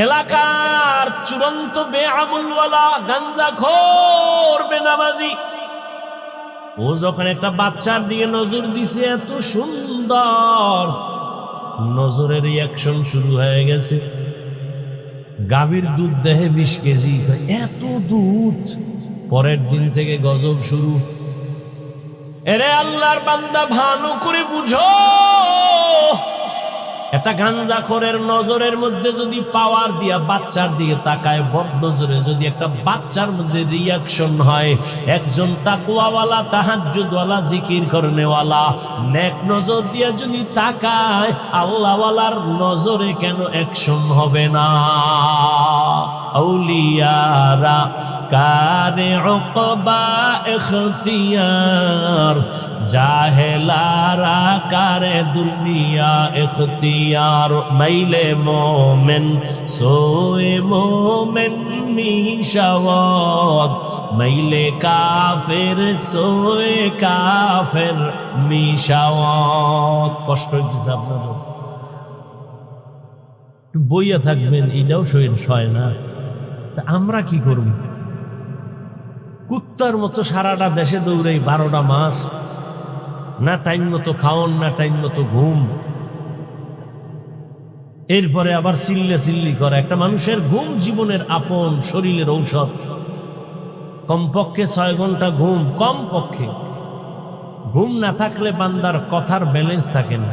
এলাকার চূড়ান্ত বেআমুলওয়ালা, গাঞ্জাখোর, বেনামাজি। ও যখন একটা বাচ্চার দিকে নজর দিছে, এত সুন্দর, নজরের রিয়াকশন শুরু হয়ে গেছে। গাভীর দুধ দেহে 20 কেজি, এত দুধ। পরের দিন থেকে গজব শুরু। এরে আল্লাহর বান্দা, ভালো করে বুঝো, একটা গাঞ্জাখোরের নজরের মধ্যে যদি পাওয়ার দিয়া বাচ্চার দিকে তাকায়, বদনজরে যদি একটা বাচ্চার মধ্যে রিয়াকশন হয়, একজন তাকওয়াওয়ালা, তাহাজ্জুদওয়ালা, জিকির করনেওয়ালা নেক নজর দিয়া যদি তাকায়, আল্লাহওয়ালার নজরে কেন অ্যাকশন হবে না? আউলিয়ারা কারে উকবা ইখতিয়ার, জাহেলারা কারে দুনিয়া ইখতিয়ার। মাইলে মোমেন সোয়ে মোমেন মিশাওয়াত, মাইলে কাফের সোয়ে কাফের মিশাওয়াত। কষ্ট হইতেছে আপনাদের, বইয়া থাকবেন এটাও সয় না। তা আমরা কি করব? কুত্তার মতো সারাটা দেশে দৌড়াই 12টা মাস, না টাইম মতো খাওন, না টাইম মতো ঘুম, এরপরে আবার চিল্লি করে। একটা মানুষের ঘুম জীবনের আপন, শরীরের ঔষধ। কমপক্ষে 6 ঘন্টা ঘুম, কমপক্ষে। ঘুম না থাকলে বান্দার কথার ব্যালেন্স থাকে না।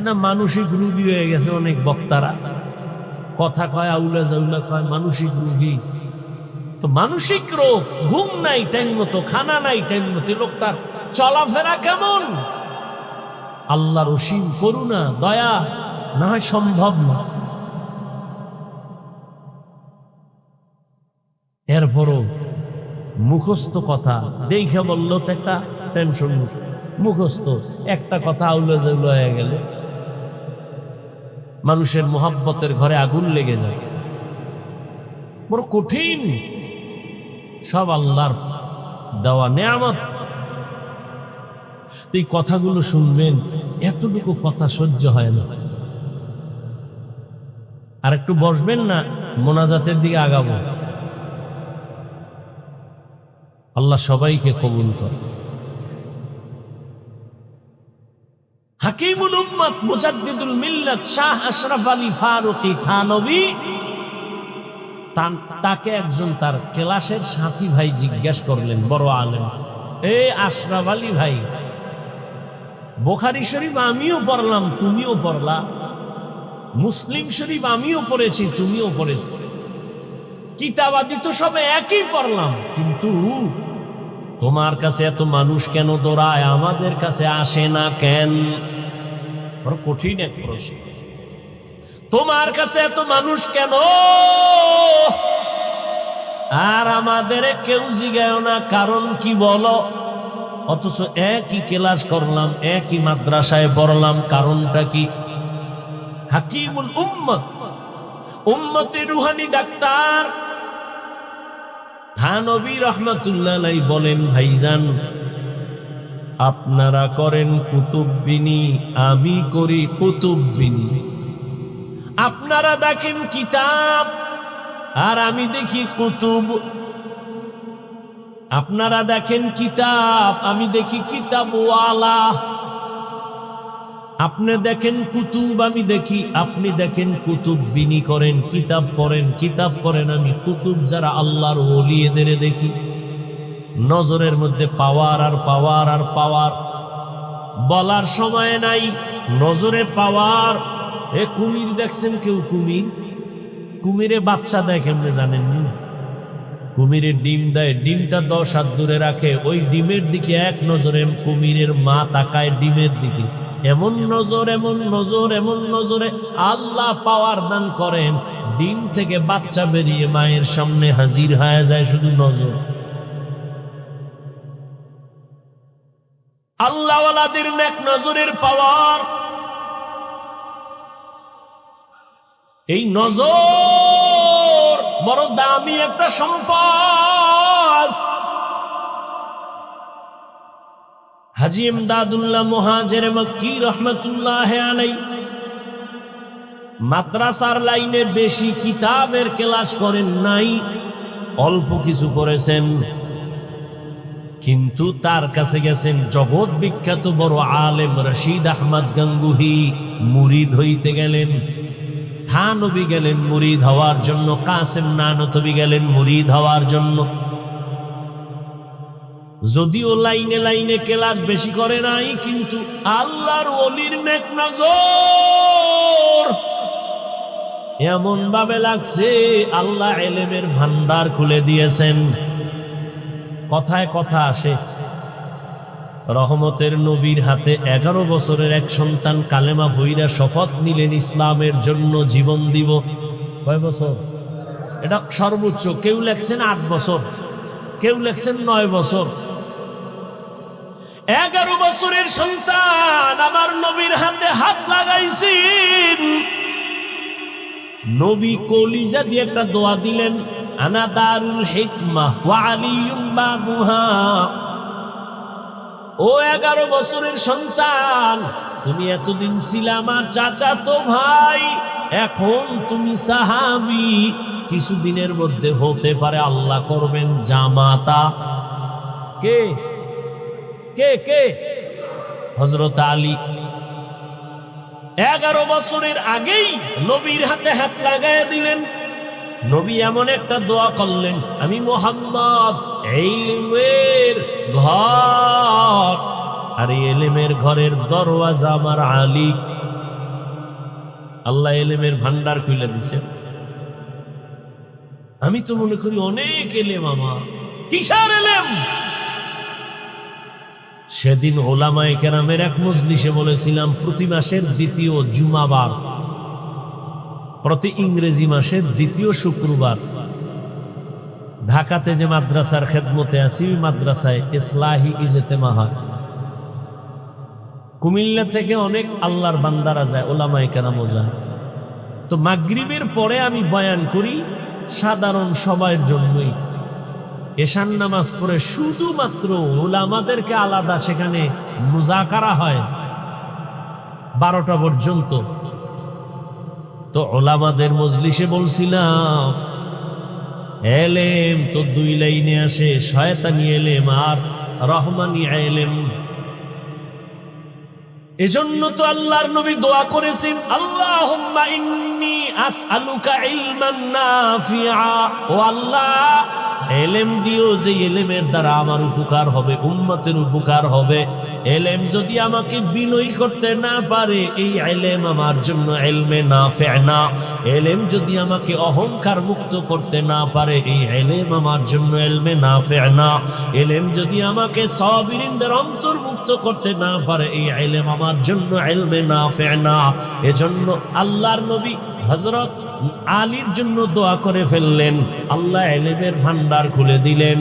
না মানসিক রোগী হয়ে গেছে অনেক বক্তারা, কথা কয় আউলা জাউলা কয়, মানসিক রোগী। তো মানসিক রোগ, ঘুম নাই টাইম মতো, খানা নাই টাইম মতো, লোকটার চলাফেরা কেমন? আল্লাহর অসীম করুণা দয়া না হয় সম্ভব না। এরপরও মুখস্থ কথা দেখে বললো তো একটা টেনশন, মুখস্থ একটা কথা আউলা জাউলা হয়ে গেলে মানুষের মোহাব্বতের ঘরে আগুন লেগে যায়। বড় কঠিন। সব আল্লাহর দেওয়া নেয়ামত। এই কথাগুলো শুনবেন, এতটুকু কথা সহ্য হয় না। আর একটু বসবেন না, মোনাজাতের দিকে আগাবো। আল্লাহ সবাইকে কবুল করে। হাকিমুল উম্মত মুজাদ্দিদুল মিল্লাত শাহ আশরাফ আলী ফারুকী থানভী, তাকে একজন তার ক্লাসের সাথী ভাই জিজ্ঞেস করলেন, বড় আলেম, এ আশরাফ আলী ভাই, বুখারী শরীফ আমিও পড়লাম, তুমিও পড়লা, মুসলিম শরীফ আমিও পড়েছি, তুমিও পড়েছি, কিতাবাদি তো সব একই পড়লাম, কিন্তু তোমার কাছে এত মানুষ কেন দৌড়ায়, আমাদের কাছে আসে না কেন? বড় কঠিন এক প্রশ্ন। তোমার কাছে এত মানুষ কেন আর আমাদের কেউ জিগায় না, কারণ কি বলো? অথচ একই ক্লাস করলাম, একই মাদ্রাসায় পড়লাম, কারণটা কি? হাকিমুল উম্মত, উম্মতের রুহানি ডাক্তার থানভী রহমাতুল্লাহ আলাইহি বলেন, ভাইজান আপনারা করেন কুতুববিনী, আমি করি কুতুববিনী। আপনারা দেখেন কিতাব আর আমি দেখি কুতুব। আপনারা দেখেন কিতাব, আমি দেখি কিতাবওয়ালা। আপনি দেখেন কুতুব, আমি দেখি, আপনি দেখেন কুতুব বিনি করেন, কিতাব পড়েন, কিতাব পড়েন, আমি কুতুব যারা আল্লাহর ওলি এদের দেখি। নজরের মধ্যে পাওয়ার আর পাওয়ার আর পাওয়ার, বলার সময় নাই। নজরে পাওয়ার। এ কুমির দেখছেন কেউ? কুমির, কুমিরে বাচ্চা দেয় কেমনে জানেন? কুমিরের ডিম দেয়, ডিমটা 10 হাত দূরে রাখে, ওই ডিমের দিকে এক নজরে কুমিরের মা তাকায় ডিমের দিকে। এমন নজর, এমন নজর, এমন নজরে আল্লাহ পাওয়ার দান করেন, ডিম থেকে বাচ্চা বেরিয়ে মায়ের সামনে হাজির হয়ে যায় শুধু নজর। আল্লাহওয়ালাদের নেক নজরের পাওয়ার। এই নজর বড় দামি একটা সম্পদ। হাজী ইমদাদুল্লাহ মুহাজির মক্কি রহমাতুল্লাহ আলাইহি মাদ্রাসার লাইনে বেশি কিতাবের ক্লাস করেন নাই, অল্প কিছু করেছেন, কিন্তু তার কাছে গেছেন জগৎ বিখ্যাত বড় আলেম রশিদ আহমদ গাঙ্গুহি, মুরিদ হইতে গেলেন। থানভী গেলেন মুরিদ হওয়ার জন্য, কাসেম নানতবী গেলেন মুরিদ হওয়ার জন্য। যদিও লাইনে লাইনে ক্লাস বেশি করে নাই, কিন্তু আল্লাহর ওলির নেক নজর এমন ভাবে লাগছে আল্লাহ ইলমের ভান্ডার খুলে দিয়েছেন। কথায় কথা আসে, রহমতের নবীর হাতে 11 বছরের এক সন্তান কালেমা পড়িয়া শপথ নিলেন ইসলামের জন্য জীবন দিব। কয় বছর? এটা সর্বোচ্চ। কেউ লেখছেন 8 বছর, কেউ লেখছেন 9 বছর। 11 বছরের সন্তান আমার নবীর হাতে হাত লাগাইছেন। নবী কলিজা দিয়ে একটা দোয়া দিলেন, আনা দারুল হিকমাহ ওয়া আলিয়ুম বাবুহা। ও 11 বছরের সন্তান, তুমি এতদিন ছিলে আমার চাচাতো ভাই, এখন তুমি সাহাবী, কিছুদিনের মধ্যে হতে পারে আল্লাহ করবেন জামাতা। কে কে কে? হযরত আলী। 11 বছরের আগেই নবীর হাতে হাত লাগাইয়া দিলেন। নবী এমন একটা দোয়া করলেন, আমি মুহাম্মদ ইলমের ঘর, আর ইলমের ঘরের দরওয়াজা আমার আলী। আল্লাহ ইলমের ভান্ডার খুলে দিয়েছেন। আমি তো মনে করি অনেক এলেম আমার, কিসের এলেম? সেদিন ওলামায়ে কেরামের এক মজলিসে বলেছিলাম, প্রতি মাসের দ্বিতীয় জুমাবার, প্রতি ইংরেজি মাসের দ্বিতীয় শুক্রবার ঢাকাতে যে মাদ্রাসার খেদমতে আছি, ওই মাদ্রাসায় ইসলাহি ইজতেমা হয়। কুমিল্লা থেকে অনেক আল্লাহর বান্দারা যায়, ওলামায়ে কেরামও যায়। তো মাগরিবের পরে আমি বয়ান করি সাধারণ সবার জন্যই। এশার নামাজ পড়ে শুধুমাত্র ওলামাদেরকে আলাদা সেখানে মুজাকারা হয় 12টা পর্যন্ত। তো ওলামাদের মজলিসে বলছিলাম, এলেম তো 2 লাইনে আসে, শয়তানি এলেম আর রহমানি এলেম। এজন্য তো আল্লাহর নবী দোয়া করেছেন, আল্লাহুম্মা ইন্নী আসআলুকা ইলমান নাফিআ। ও আল্লাহ, এলেম দিও যে এলেমের দ্বারা আমার উপকার হবে, উম্মতের উপকার হবে। এলেম যদি আমাকে বিনয়ী করতে না পারে, এই এলেম আমার জন্য ইলমে নাফি না। এলেম যদি আমাকে অহংকার মুক্ত করতে না পারে, এই এলেম আমার জন্য ইলমে নাফি না। এলেম যদি আমাকে সাবিরিনদের অন্তর্ভুক্ত করতে না পারে, এই এলেম আমার জন্য ইলমে নাফি না। এজন্য আল্লাহর নবী হযরত আলীর জন্য দোয়া করে ফেললেন, আল্লাহ এলেমের ভান্ডার খুলে দিলেন।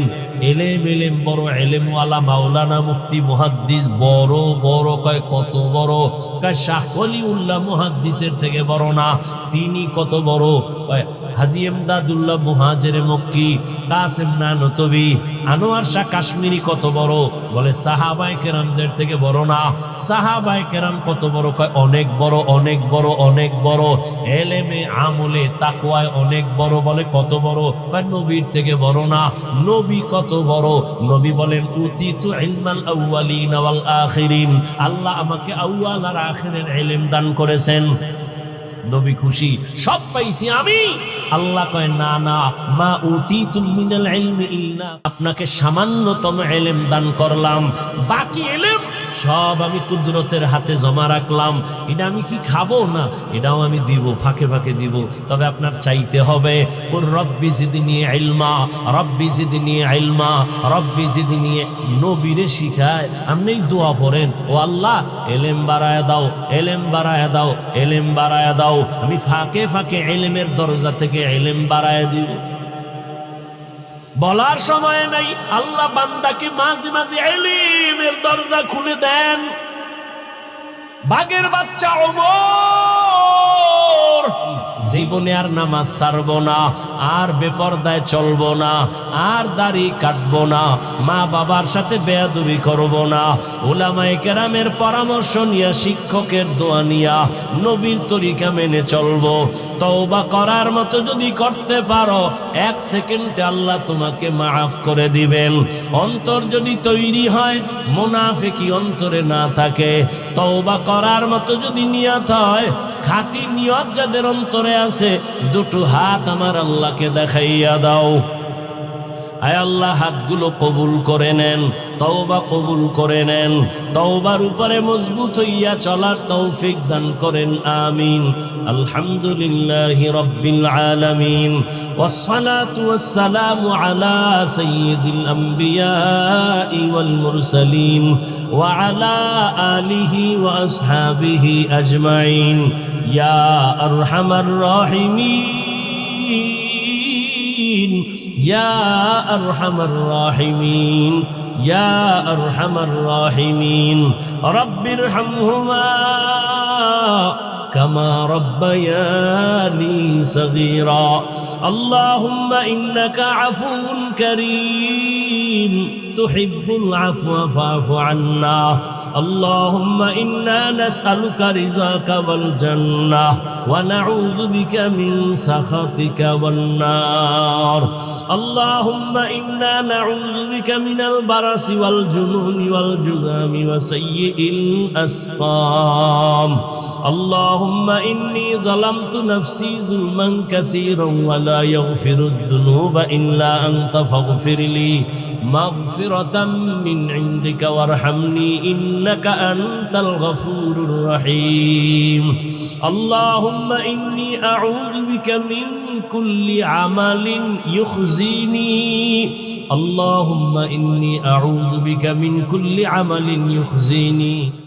এলেম বড়, এলেমওয়ালা মাওলানা মুফতি মুহাদ্দিস বড় বড়। কয় কত বড়? কয় শাহ ওলিউল্লাহ মুহাদ্দিসের থেকে বড় না। তিনি কত বড়? কয় হাজী এমদাদুল্লাহ মুহাজিরে মক্কি, কাসেম নানতবী, আনোয়ার শাহ কাশ্মীরি কত বড়? বলে সাহাবায়ে কেরামদের থেকে বড় না। সাহাবায়ে কেরাম কত বড়? কয় অনেক বড়, অনেক বড়, অনেক বড়। এলেমে আমলে তাকওয়ায় অনেক বড়। বলে কত বড়? কয় নবীর থেকে বড় না। নবী কত বড়? নবী বলেন, উতিতু ইলমাল আউয়ালিন ওয়াল আখিরিন। আল্লাহ আমাকে আউয়াল আর আখিরের ইলম দান করেছেন। নবী খুশি, সব পাইছি আমি। আল্লাহ কয়, না না, মা উতিতুম মিনাল ইলমি ইল্লা, আপনাকে সামান্যতম ইলম দান করলাম, বাকি ইলম সব আমি কুদরতের হাতে জমা রাখলাম। এটা আমি কি খাবো না? এটাও আমি দিব, ফাঁকে ফাঁকে দিব। তবে আপনার চাইতে হবে, কুর রব্বি জিদনি ইলমা, রব্বি জিদনি ইলমা, রব্বি জিদনি। নবীরে শিখায়, আপনি দোয়া পড়েন, ও আল্লাহ ইলম বাড়ায়া দাও, ইলম বাড়ায়া দাও, ইলম বাড়ায়া দাও। আমি ফাঁকে ফাঁকে ইলমের দরজা থেকে ইলম বাড়ায়া দিব। বলার সময় নাই, আল্লাহ বান্দাকে মাঝে মাঝে ইলমের দরজা খুলে দেন। বাগের বাচ্চা ওমর জীবনে আর নামাজ ছাড়বো না, আর বেপরদায় চলবো না, আর দাড়ি কাটবো না, মা বাবার সাথে বেয়াদবি করবো না, উলামায়ে কেরামের পরামর্শ নিয়া, শিক্ষকের দোয়া নিয়া নবীর তরিকা মেনে চলবো। তওবা করার মতো যদি করতে পারো, 1 সেকেন্ডে আল্লাহ তোমাকে মাফ করে দিবেন। অন্তর যদি তৈরি হয়, মুনাফিকি অন্তরে না থাকে, তওবা করার মতো যদি নিয়ত হয়, খাঁটি নিয়ত যাদের অন্তরে আছে, 2টো হাত আমার আল্লাহকে দেখাইয়া দাও। আয় আল্লাহ, হাতগুলো কবুল করে নেন, তওবা কবুল করে নেন। তওবার উপরে মজবুত হইয়া চলার তৌফিক দান করেন, আমিন। আলহামদুলিল্লাহি রাব্বিল আলামিন, ওয়াসসালাতু ওয়াসসালামু আলা সাইয়্যিদিল আমবিয়াই ওয়াল মুরসালিন ওয়া আলা আলিহি ওয়া আসহাবিহি আজমাইন। ইয়া আরহামার রাহিমিন। ইয়া আরহামার রাহিমিন ইয়া আরহামার রাহিমিন রব্বিরহামহুমা كما ربياني صغيرا اللهم إنك عفو كريم تحب العفو فاعف عنا اللهم إنا نسألك رضاك والجنة ونعوذ بك من سخطك والنار اللهم إنا نعوذ بك من البرص والجنون والجذام وسيء الأسقام اللهم إني ظلمت نفسي ظلما كثيرا ولا يغفر الذنوب إلا أنت فاغفر لي مغفرة من عندك وارحمني إنك أنت الغفور الرحيم اللهم إني أعوذ بك من كل عمل يخزيني اللهم إني أعوذ بك من كل عمل يخزيني